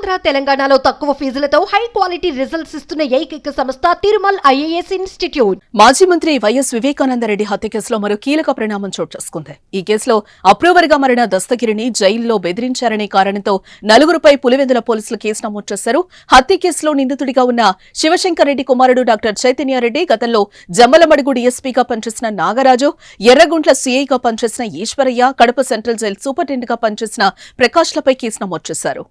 ఆంధ్ర తెలంగాణలో తక్కువ ఫీజులతో high quality results ఇస్తున్న ఏకైక సంస్థ తిరుమల్ ఐఏఎస్ ఇన్స్టిట్యూట్. మాజీ మంత్రి వైఎస్ వివేకానందరెడ్డి హత్య కేసులో మరో కీలక పరిణామం చోటు చేసుకుంది. ఈ కేసులో అప్రూవర్ గా మారిన దస్తగిరిని జైల్లో బెదిరించారనే కారణంతో నలుగురుపై పులివెందుల పోలీసులు కేసు నమోదు చేశారు. హత్య కేసులో నిందితుడిగా ఉన్న శివశంకర్ రెడ్డి కుమారుడు డాక్టర్ చైతన్యారెడ్డి, గతంలో జమ్మలమడుగు డీఎస్పీగా పనిచేసిన నాగరాజు, ఎర్రగుంట్ల సీఐగా పనిచేసిన Eswaraiah, Kadapa central jail superintendent గా పనిచేసిన ప్రకాష్లపై కేసు నమోదు చేశారు.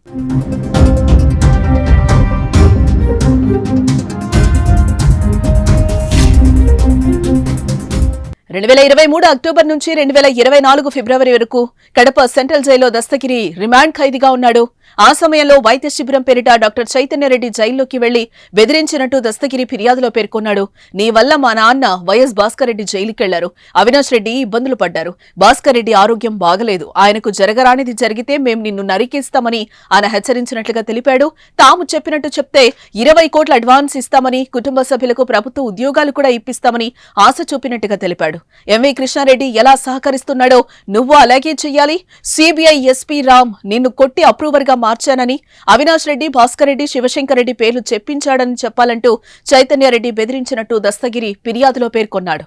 2023 అక్టోబర్ నుంచి 2024 ఫిబ్రవరి వరకు కడప సెంట్రల్ జైల్లో దస్తగిరి రిమాండ్ ఖైదీగా ఉన్నాడు. ఆ సమయంలో వైద్య శిబిరం పేరిట డాక్టర్ చైతన్యరెడ్డి జైల్లోకి వెళ్లి బెదిరించినట్టు దస్తగిరి ఫిర్యాదులో పేర్కొన్నాడు. నీ వల్ల మా నాన్న వైఎస్ భాస్కర్ రెడ్డి జైలుకెళ్లారు, అవినాష్ రెడ్డి ఇబ్బందులు పడ్డారు, భాస్కర్ రెడ్డి ఆరోగ్యం బాగలేదు, ఆయనకు జరగరానిది జరిగితే మేం నిన్ను నరికేస్తామని ఆయన హెచ్చరించినట్లుగా తెలిపాడు. తాము చెప్పినట్టు చెప్తే 20 కోట్ల అడ్వాన్స్ ఇస్తామని, కుటుంబ సభ్యులకు ప్రభుత్వ ఉద్యోగాలు కూడా ఇప్పిస్తామని ఆశ చూపినట్టుగా తెలిపాడు. ఎంవి కృష్ణారెడ్డి ఎలా సహకరిస్తున్నాడో నువ్వు అలాగే చెయ్యాలి, సిబిఐ ఎస్పీ రామ్ నిన్ను కొట్టి అప్రూవర్ గా మార్చానని, అవినాష్ రెడ్డి, భాస్కర్ రెడ్డి, శివశంకర్ రెడ్డి పేర్లు చెప్పించాడని చెప్పాలంటూ చైతన్యారెడ్డి బెదిరించినట్టు దస్తగిరి ఫిర్యాదులో పేర్కొన్నాడు.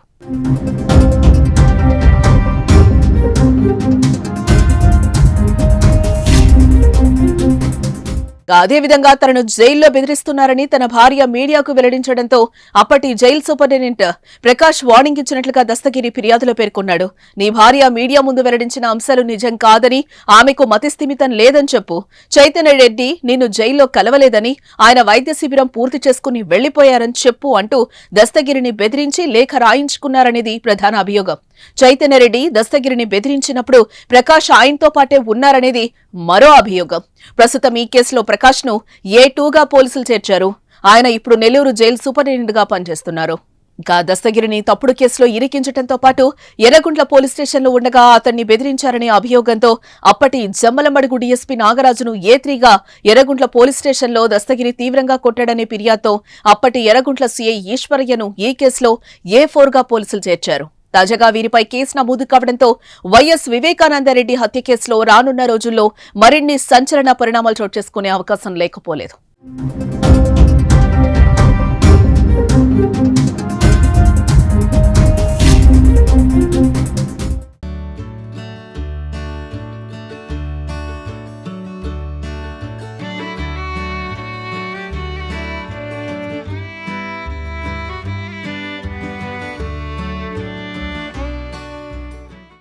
అదేవిధంగా తనను జైల్లో బెదిరిస్తున్నారని తన భార్య మీడియాకు వెల్లడించడంతో అప్పటి జైలు సూపరింటెండెంట్ ప్రకాష్ వార్నింగ్ ఇచ్చినట్లుగా దస్తగిరి ఫిర్యాదులో పేర్కొన్నాడు. నీ భార్య మీడియా ముందు వెల్లడించిన అంశాలు నిజం కాదని, ఆమెకు మతిస్థిమితం లేదని చెప్పు. చైతన్యరెడ్డి నిన్ను జైల్లో కలవలేదని, ఆయన వైద్య శిబిరం పూర్తి చేసుకుని వెళ్లిపోయారని చెప్పు అంటూ దస్తగిరిని బెదిరించి లేఖ రాయించుకున్నారనేది ప్రధాన అభియోగం. చైతన్యరెడ్డి దస్తగిరిని బెదిరించినప్పుడు ప్రకాష్ ఆయనతో పాటే ఉన్నారనేది మరో అభియోగం. ప్రస్తుతం ఈ కేసులో ప్రకాష్ ను A2గా పోలీసులు చేర్చారు. ఆయన ఇప్పుడు నెల్లూరు జైలు సూపరింటెండెంట్ గా పనిచేస్తున్నారు. ఇంకా దస్తగిరిని తప్పుడు కేసులో ఇరికించడంతో పాటు ఎర్రగుంట్ల పోలీస్ స్టేషన్లో ఉండగా అతన్ని బెదిరించారనే అభియోగంతో అప్పటి జమ్మలమడుగు డీఎస్పీ నాగరాజును A3గా ఎర్రగుంట్ల పోలీస్ స్టేషన్లో దస్తగిరి తీవ్రంగా కొట్టాడనే ఫిర్యాదుతో అప్పటి ఎర్రగుంట్ల సీఐ ఈశ్వరయ్యను ఈ కేసులో A4గా పోలీసులు చేర్చారు. తాజాగా వీరిపై కేసు నమోదు కావడంతో వైఎస్ వివేకానందరెడ్డి హత్య కేసులో రానున్న రోజుల్లో మరిన్ని సంచలన పరిణామాలు చోటు చేసుకునే అవకాశం లేకపోలేదు.